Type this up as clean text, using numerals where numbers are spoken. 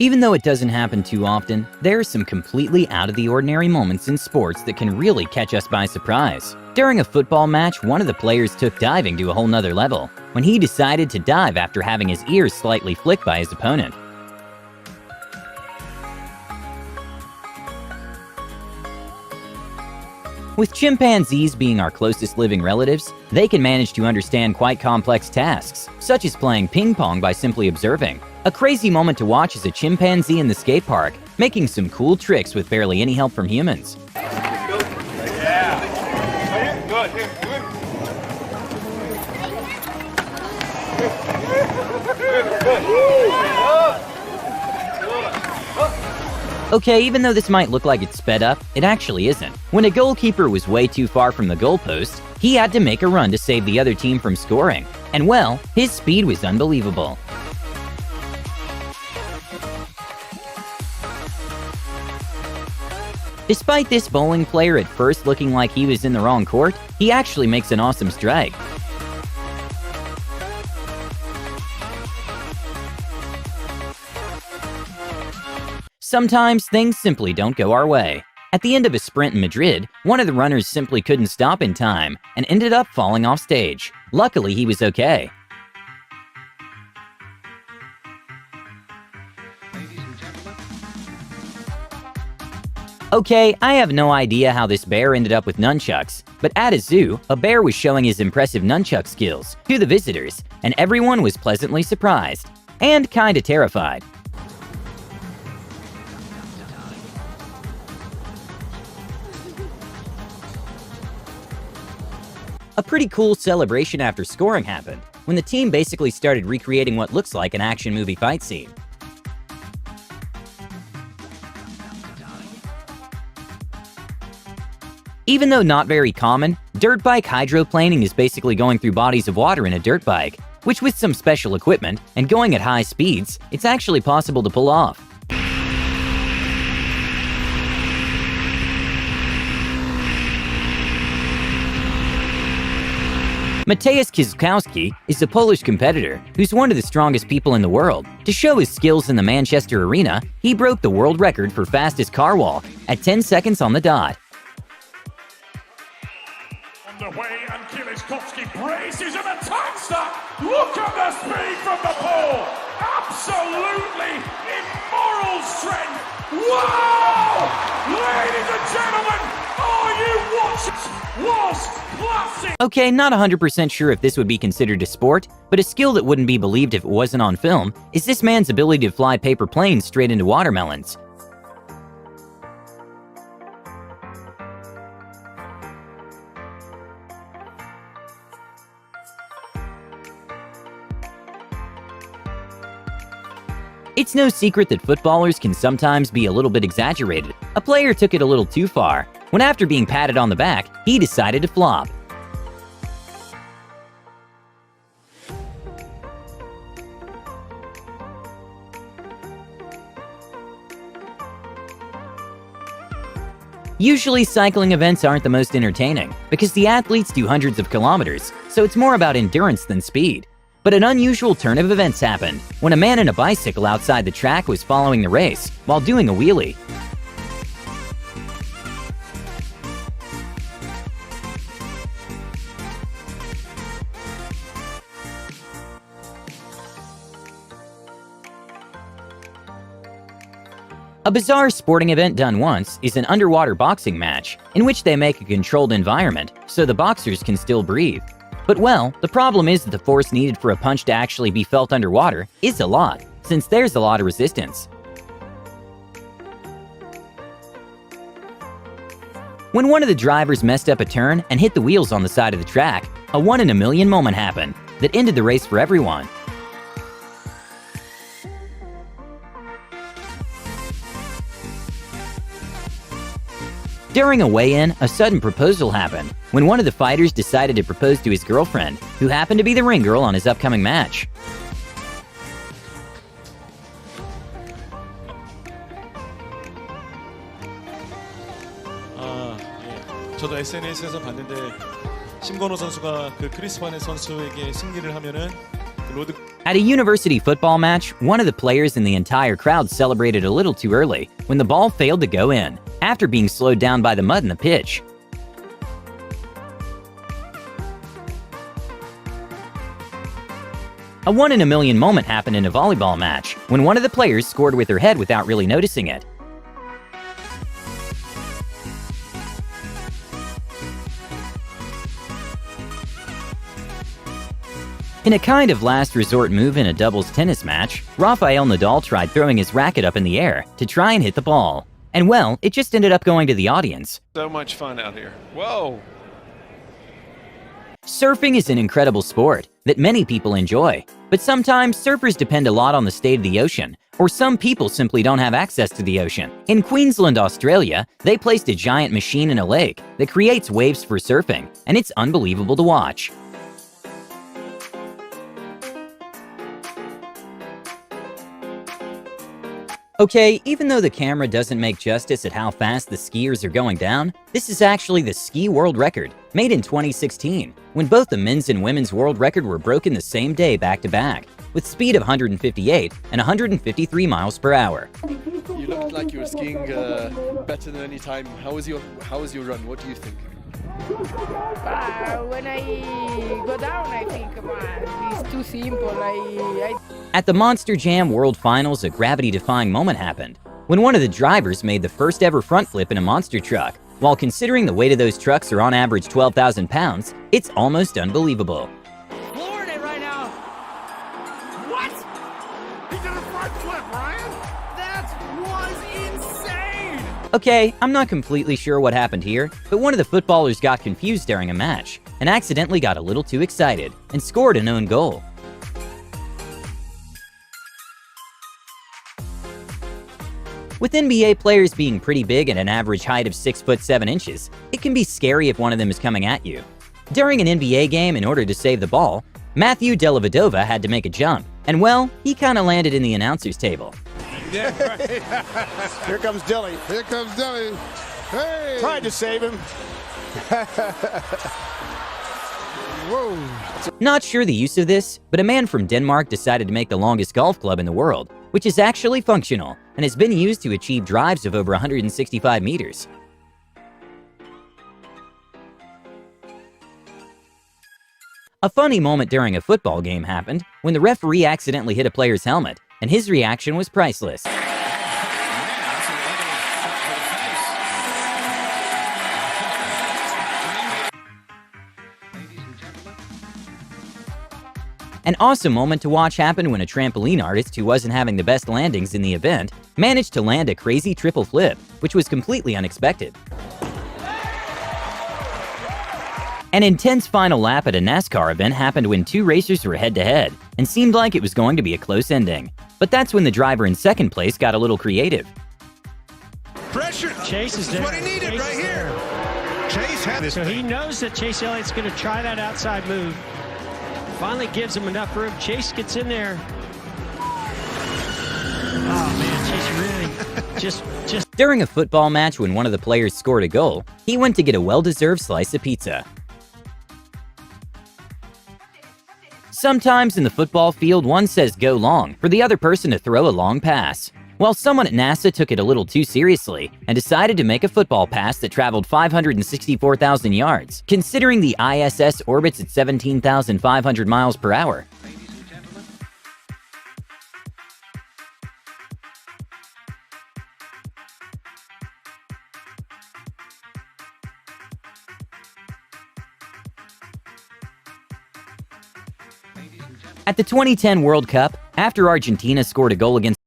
Even though it doesn't happen too often, there are some completely out-of-the-ordinary moments in sports that can really catch us by surprise. During a football match, one of the players took diving to a whole nother level when he decided to dive after having his ears slightly flicked by his opponent. With chimpanzees being our closest living relatives, they can manage to understand quite complex tasks, such as playing ping pong by simply observing. A crazy moment to watch is a chimpanzee in the skate park, making some cool tricks with barely any help from humans. Okay, even though this might look like it's sped up, it actually isn't. When a goalkeeper was way too far from the goalpost, he had to make a run to save the other team from scoring. And well, his speed was unbelievable. Despite this bowling player at first looking like he was in the wrong court, he actually makes an awesome strike. Sometimes things simply don't go our way. At the end of a sprint in Madrid, one of the runners simply couldn't stop in time and ended up falling off stage. Luckily, he was okay. Okay, I have no idea how this bear ended up with nunchucks, but at a zoo, a bear was showing his impressive nunchuck skills to the visitors, and everyone was pleasantly surprised and kinda terrified. A pretty cool celebration after scoring happened, when the team basically started recreating what looks like an action movie fight scene. Even though not very common, dirt bike hydroplaning is basically going through bodies of water in a dirt bike, which with some special equipment and going at high speeds, it's actually possible to pull off. Mateusz Kwiatkowski is a Polish competitor who's one of the strongest people in the world. To show his skills in the Manchester arena, he broke the world record for fastest car walk at 10 seconds on the dot. On the way, and Kwiatkowski braces and a time stop. Look at the speed from the pole. Absolutely immoral strength. Wow! Ladies and gentlemen, are you watching? Was classic. Okay, not 100% sure if this would be considered a sport, but a skill that wouldn't be believed if it wasn't on film is this man's ability to fly paper planes straight into watermelons. It's no secret that footballers can sometimes be a little bit exaggerated. A player took it a little too far, when after being patted on the back, he decided to flop. Usually cycling events aren't the most entertaining, because the athletes do hundreds of kilometers, so it's more about endurance than speed. But an unusual turn of events happened when a man in a bicycle outside the track was following the race while doing a wheelie. A bizarre sporting event done once is an underwater boxing match, in which they make a controlled environment so the boxers can still breathe. But well, the problem is that the force needed for a punch to actually be felt underwater is a lot, since there's a lot of resistance. When one of the drivers messed up a turn and hit the wheels on the side of the track, a 1 in a million moment happened that ended the race for everyone. During a weigh-in, a sudden proposal happened when one of the fighters decided to propose to his girlfriend, who happened to be the ring girl on his upcoming match. 저도 SNS에서 봤는데 심건호 선수가 그 크리스 바네 선수에게 승리를 하면은 At a university football match, one of the players in the entire crowd celebrated a little too early when the ball failed to go in, after being slowed down by the mud in the pitch. A one-in-a-million moment happened in a volleyball match, when one of the players scored with her head without really noticing it. In a kind of last resort move in a doubles tennis match, Rafael Nadal tried throwing his racket up in the air to try and hit the ball. And well, it just ended up going to the audience. So much fun out here. Whoa! Surfing is an incredible sport that many people enjoy, but sometimes surfers depend a lot on the state of the ocean, or some people simply don't have access to the ocean. In Queensland, Australia, they placed a giant machine in a lake that creates waves for surfing, and it's unbelievable to watch. Okay, even though the camera doesn't make justice at how fast the skiers are going down, this is actually the ski world record, made in 2016, when both the men's and women's world record were broken the same day back-to-back, with speed of 158 and 153 miles per hour. You looked like you were skiing better than any time. How was your run? What do you think? When I go down, I think, it's too simple. At the Monster Jam World Finals, a gravity-defying moment happened, when one of the drivers made the first ever front flip in a monster truck. While considering the weight of those trucks are on average 12,000 pounds, it's almost unbelievable. Flooring it right now. What? He did a front flip, Ryan. That was insane. Okay, I'm not completely sure what happened here, but one of the footballers got confused during a match and accidentally got a little too excited and scored an own goal. With NBA players being pretty big at an average height of 6'7", it can be scary if one of them is coming at you. During an NBA game, in order to save the ball, Matthew Dellavedova had to make a jump, and well, he kinda landed in the announcer's table. Yeah, right. Here comes Dilly. Here comes Dilly. Hey! Tried to save him. Whoa. Not sure the use of this, but a man from Denmark decided to make the longest golf club in the world, which is actually functional and has been used to achieve drives of over 165 meters. A funny moment during a football game happened when the referee accidentally hit a player's helmet, and his reaction was priceless. An awesome moment to watch happened when a trampoline artist who wasn't having the best landings in the event managed to land a crazy triple flip, which was completely unexpected. An intense final lap at a NASCAR event happened when two racers were head-to-head and seemed like it was going to be a close ending. But that's when the driver in second place got a little creative. Pressure. Chase is there. What he needed right here. Chase had this. So he knows that Chase Elliott's going to try that outside move. Finally gives him enough room. Chase gets in there. Oh man, Chase really just. During a football match when one of the players scored a goal, he went to get a well-deserved slice of pizza. Sometimes in the football field, one says go long for the other person to throw a long pass. Well, someone at NASA took it a little too seriously and decided to make a football pass that traveled 564,000 yards, considering the ISS orbits at 17,500 miles per hour. At the 2010 World Cup, after Argentina scored a goal against